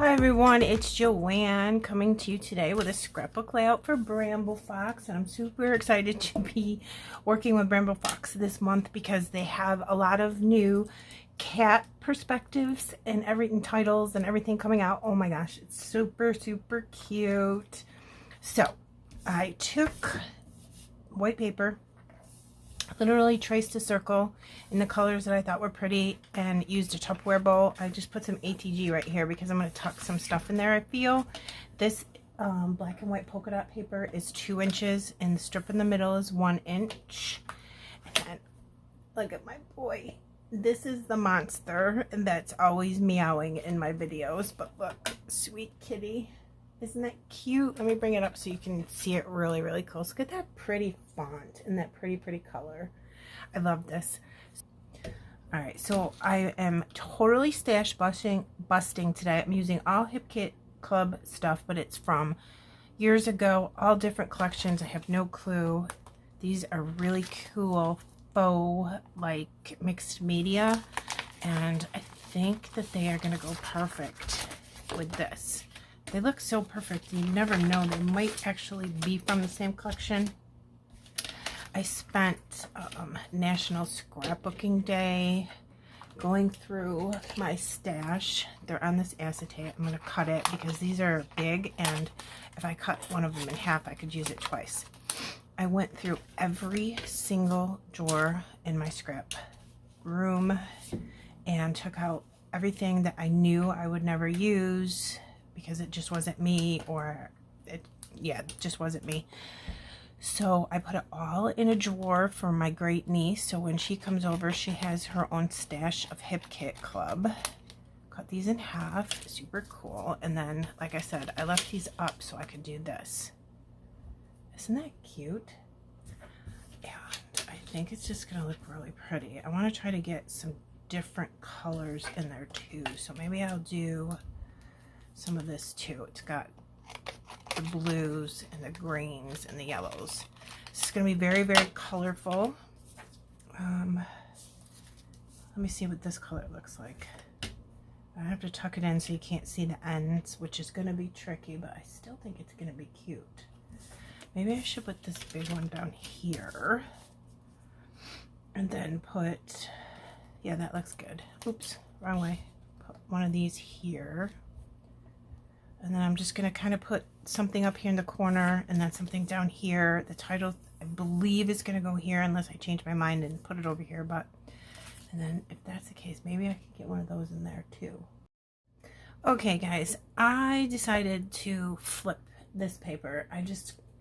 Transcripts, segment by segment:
Hi everyone, it's Joanne coming to you today with a scrapbook layout for Bramble Fox, and I'm super excited to be working with Bramble Fox this month because they have a lot of new cat perspectives and everything, titles and everything coming out. Oh my gosh, it's super cute. So I took white paper, literally traced a circle in the colors that I thought were pretty, and used a Tupperware bowl. I just put some ATG right here because I'm going to tuck some stuff in there. I feel this black and white polka dot paper is 2 inches and the strip in the middle is 1 inch. And look at my boy. This is the monster that's always meowing in my videos, but look, sweet kitty. Isn't that cute? Let me bring it up so you can see it really close. Look at that pretty font and that pretty color. I love this. All right, so I am totally stash busting today. I'm using all Hip Kit Club stuff, but it's from years ago, all different collections. I have no clue. These are really cool faux, like, mixed media, and I think that they are gonna go perfect with this. They look so perfect, you never know, they might actually be from the same collection. I spent National Scrapbooking Day going through my stash. They're on this acetate. I'm going to cut it because these are big, and if I cut one of them in half, I could use it twice. I went through every single drawer in my scrap room and took out everything that I knew I would never use because it just wasn't me, or it just wasn't me. So I put it all in a drawer for my great niece, so when she comes over she has her own stash of Hip Kit Club. Cut these in half, super cool. And then, like I said, I left these up so I could do this. Isn't that cute? And I think it's just gonna look really pretty. I want to try to get some different colors in there too, so maybe I'll do some of this too. It's got the blues and the greens and the yellows. It's going to be very colorful. Let me see what this color looks like. I have to tuck it in so you can't see the ends, which is going to be tricky, but I still think it's going to be cute. Maybe I should put this big one down here and then put, yeah, that looks good. Oops, wrong way. Put one of these here. And then I'm just going to kind of put something up here in the corner and then something down here. The title, I believe, is going to go here unless I change my mind and put it over here. But, and then if that's the case, maybe I could get one of those in there too. Okay, guys, I decided to flip this paper. I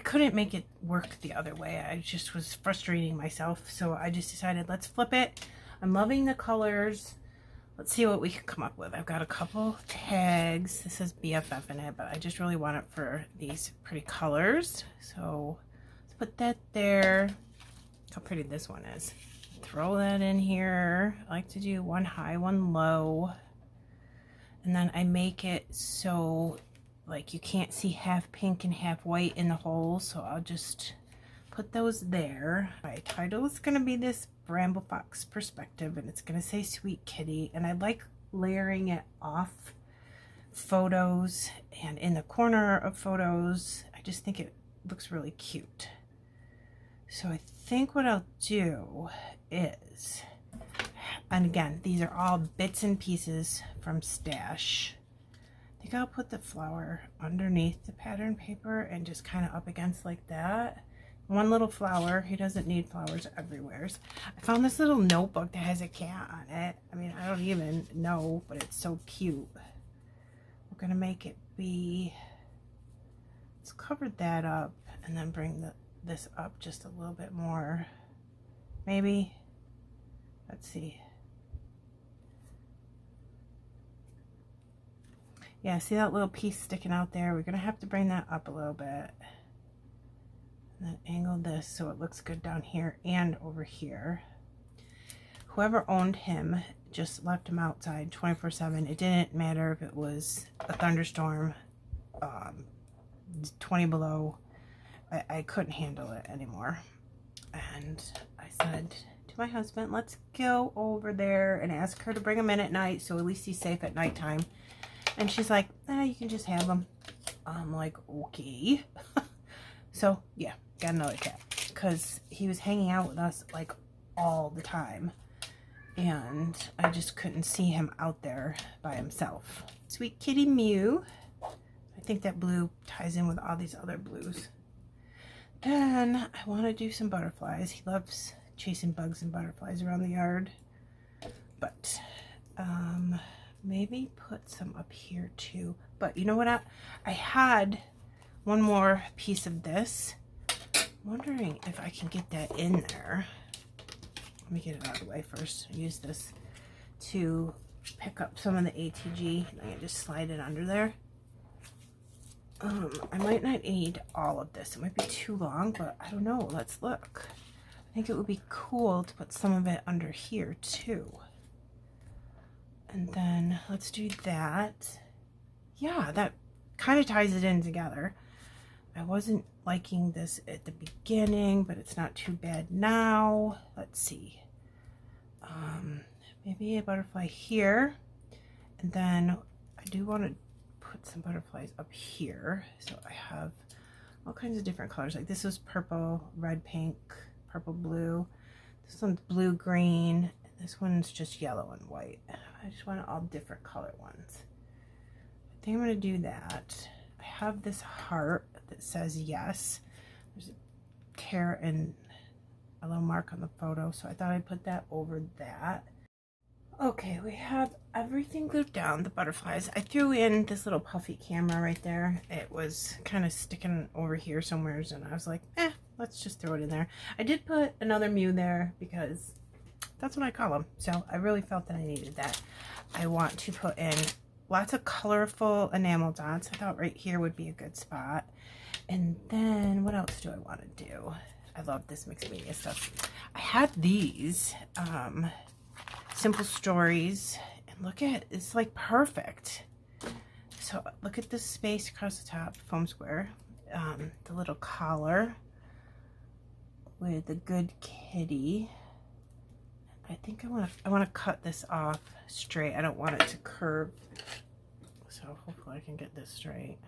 couldn't make it work the other way. I just was frustrating myself. So I just decided, let's flip it. I'm loving the colors. Let's see what we can come up with. I've got a couple tags. This says BFF in it, but I just really want it for these pretty colors. So let's put that there. Look how pretty this one is. Throw that in here. I like to do one high, one low. And then I make it so like you can't see half pink and half white in the hole. So I'll just put those there. My title is going to be this Bramble Fox perspective, and it's going to say Sweet Kitty, and I like layering it off photos and in the corner of photos. I just think it looks really cute. So I think what I'll do is, and again, these are all bits and pieces from stash. I think I'll put the flower underneath the pattern paper and just kind of up against like that. One little flower. He doesn't need flowers everywhere. I found this little notebook that has a cat on it. I mean, I don't even know, but it's so cute. We're going to make it be, let's cover that up and then bring this up just a little bit more. Maybe. Let's see. Yeah, see that little piece sticking out there? We're going to have to bring that up a little bit. And then angle this so it looks good down here and over here. Whoever owned him just left him outside 24/7. It didn't matter if it was a thunderstorm, 20 below. I couldn't handle it anymore. And I said to my husband, let's go over there and ask her to bring him in at night so at least he's safe at nighttime. And she's like, you can just have them. I'm like, okay. So yeah, got another cat because he was hanging out with us like all the time, and I just couldn't see him out there by himself. Sweet kitty Mew. I think that blue ties in with all these other blues. Then I want to do some butterflies. He loves chasing bugs and butterflies around the yard, but maybe put some up here too. But you know what, I had one more piece of this. I'm wondering if I can get that in there. Let me get it out of the way first. I use this to pick up some of the ATG. And I can just slide it under there. I might not need all of this. It might be too long, but I don't know. Let's look. I think it would be cool to put some of it under here too. And then let's do that. Yeah, that kind of ties it in together. I wasn't liking this at the beginning, but it's not too bad now. Let's see. Maybe a butterfly here. And then I do want to put some butterflies up here. So I have all kinds of different colors. Like this is purple, red, pink, purple, blue. This one's blue, green. This one's just yellow and white. I just want all different color ones. I think I'm going to do that. I have this heart that says yes. There's a tear and a little mark on the photo, so I thought I'd put that over that. Okay, we have everything glued down, the butterflies. I threw in this little puffy camera right there. It was kind of sticking over here somewhere, and I was like, let's just throw it in there. I did put another Mew there because that's what I call them. So I really felt that I needed that. I want to put in lots of colorful enamel dots. I thought right here would be a good spot. And then what else do I want to do? I love this mixed media stuff. I had these Simple Stories, and look at, it's like perfect. So look at this space across the top, foam square, the little collar with the good kitty. I think I want to cut this off straight. I don't want it to curve. So hopefully I can get this straight.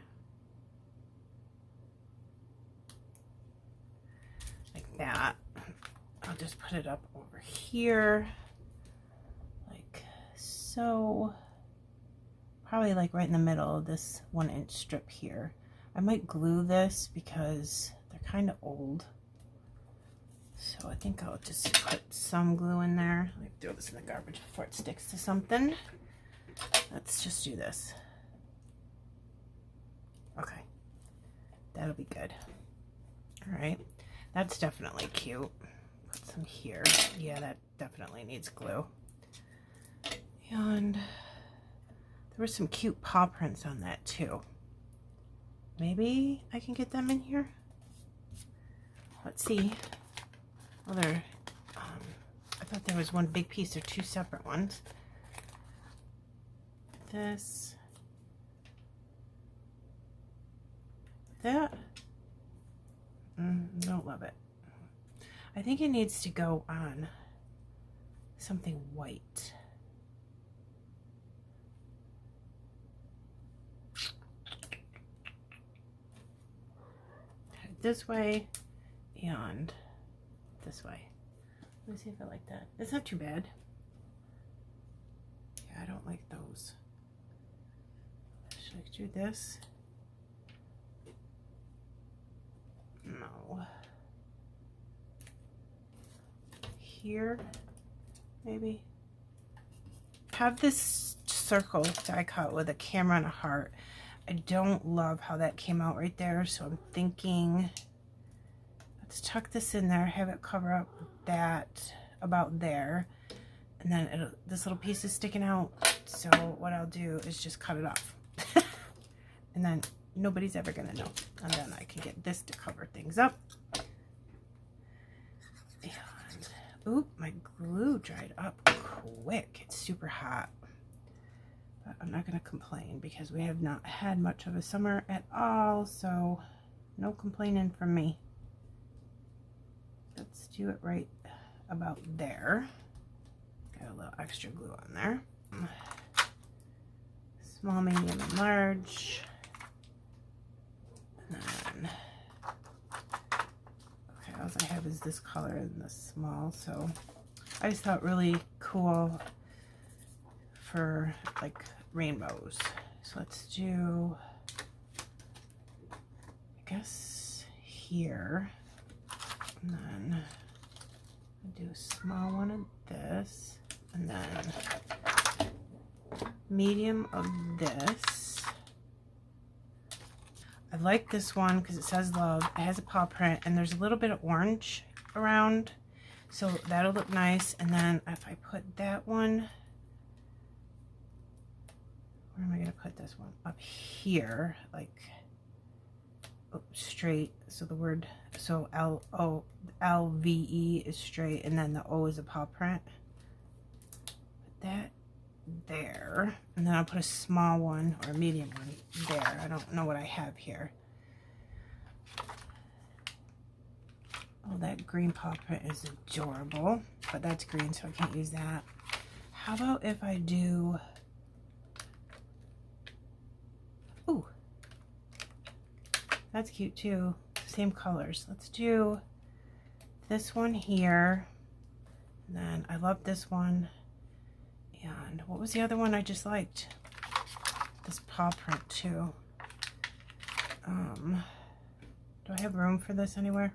Like that. I'll just put it up over here. Like so. Probably like right in the middle of this 1-inch strip here. I might glue this because they're kind of old. So I think I'll just put some glue in there. Let me throw this in the garbage before it sticks to something. Let's just do this. Okay, that'll be good. All right, that's definitely cute. Put some here. Yeah, that definitely needs glue. And there were some cute paw prints on that too. Maybe I can get them in here. Let's see. Well, I thought there was one big piece or two separate ones. This. That. Don't love it. I think it needs to go on something white. This way and this way. Let me see if I like that. It's not too bad. Yeah, I don't like those. Should I do this? No. Here, maybe. Have this circle die cut with a camera and a heart. I don't love how that came out right there, so I'm thinking let's tuck this in there, have it cover up that about there, and then this little piece is sticking out, so what I'll do is just cut it off. And then nobody's ever gonna know, and then I can get this to cover things up. And oop, my glue dried up quick. It's super hot. But I'm not going to complain because we have not had much of a summer at all, so no complaining from me. Let's do it right about there. Got a little extra glue on there. This Small, medium, and large. And then, okay, all I have is this color and this small, so I just thought really cool for like rainbows. So let's do, I guess, here, and then I'll do a small one of this, and then medium of this. I like this one because it says love. It has a paw print and there's a little bit of orange around, so that'll look nice. And then if I put that one, where am I gonna put this one? Up here, like straight. So the word, so LVE is straight, and then the O is a paw print. Put that there, and then I'll put a small one or a medium one there. I don't know what I have here. Oh, that green paw print is adorable, but that's green, so I can't use that. How about if I do, ooh, that's cute too, same colors. Let's do this one here, and then I love this one. And what was the other one I just liked? This paw print too. Do I have room for this anywhere?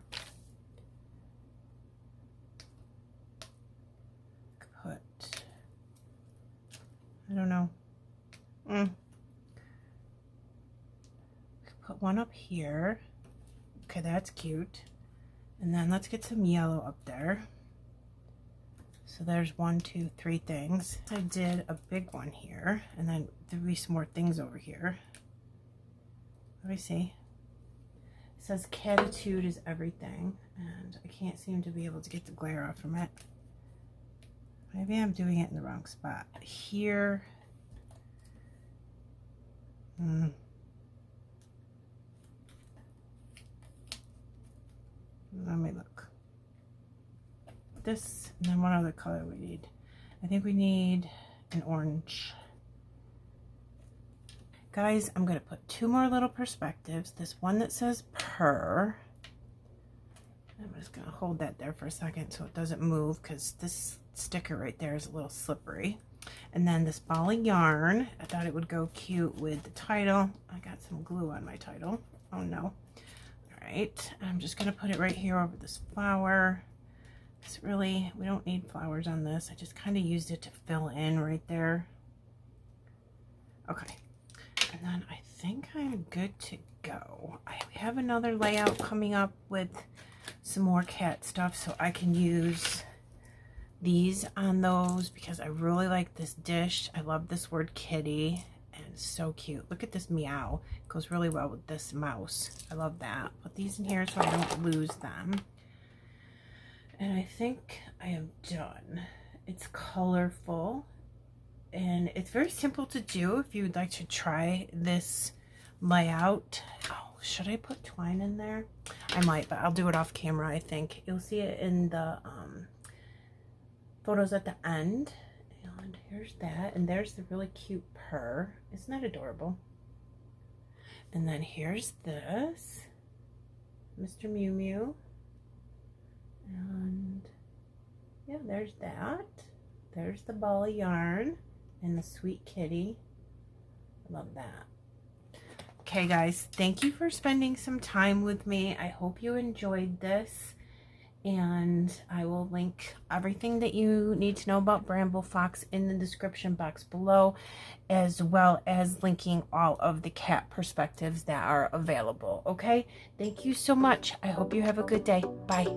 Put, I don't know. Put one up here. Okay, that's cute. And then let's get some yellow up there. So there's 1, 2, 3 things. I did a big one here, and then there'll be some more things over here. Let me see. It says catitude is everything, and I can't seem to be able to get the glare off from it. Maybe I'm doing it in the wrong spot. Here. Let me look. This, and then one other color we need. I think we need an orange. Guys, I'm going to put 2 more little perspectives. This one that says purr. I'm just going to hold that there for a second so it doesn't move, because this sticker right there is a little slippery. And then this ball of yarn. I thought it would go cute with the title. I got some glue on my title. Oh no. Alright, I'm just going to put it right here over this flower. It's really, we don't need flowers on this. I just kind of used it to fill in right there. Okay, and then I think I'm good to go. We have another layout coming up with some more cat stuff, so I can use these on those because I really like this dish. I love this word kitty, and it's so cute. Look at this meow. It goes really well with this mouse. I love that. Put these in here so I don't lose them. And I think I am done. It's colorful and it's very simple to do if you would like to try this layout. Oh, should I put twine in there? I might, but I'll do it off camera, I think. You'll see it in the photos at the end. And here's that. And there's the really cute purr. Isn't that adorable? And then here's this. Mr. Mew Mew. And yeah, there's that. There's the ball of yarn and the sweet kitty. I love that. Okay guys, thank you for spending some time with me. I hope you enjoyed this, and I will link everything that you need to know about Bramble Fox in the description box below, as well as linking all of the cat perspectives that are available. Okay, thank you so much. I hope you have a good day. Bye.